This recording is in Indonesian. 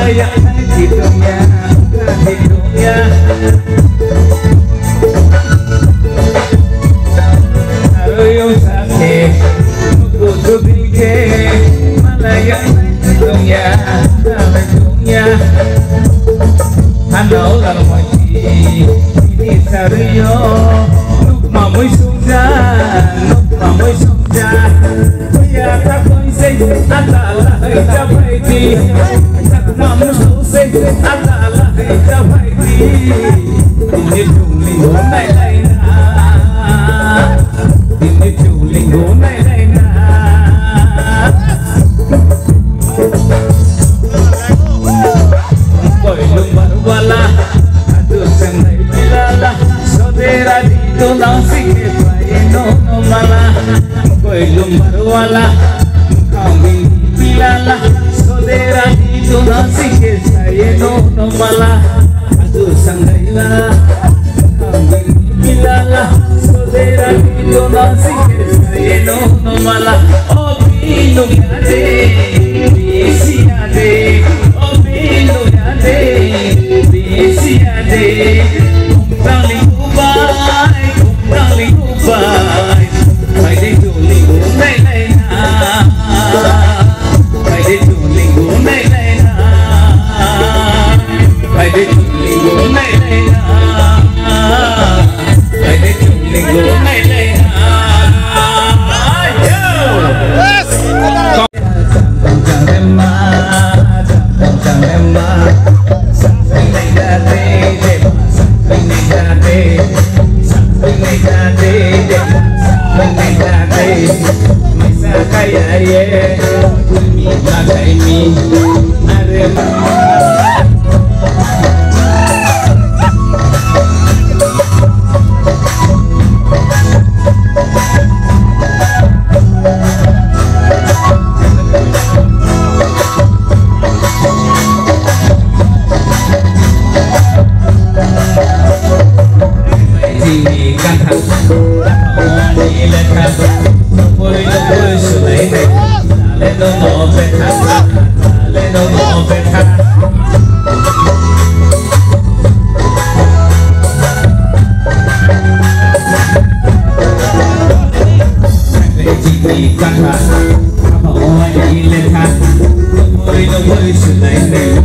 Malaya hidungnya bukan hidungnya. Aruyung sakit kudu dike. Malaya hidungnya bukan hidungnya. Hanau lalmoji ini saruyo. Nukma muy sungja. Kuya takoi se atala jabaiti. Nukma se atala jabaiti. Ini juling gunai laina. Ini juling gunai laina. Koilung barwala, aduh senai bilala. Saudara itu langsing no malah. Koilung barwala, kambing bilala. Saudara itu langsing no malah. Aduh senai bilala, kambing bilala. Saudara itu langsing no malah. Oh bingung ade, bisi ade. Oh bingung ade, bisi ade. Kumdaling ubay, ay di tuling gunay na. Ay di tuling gunay na. Ay di tuling gunay na. Ay di tuling gunay na. Hãy subscribe cho kênh Ghiền Mì Gõ để không bỏ lỡ những video hấp dẫn.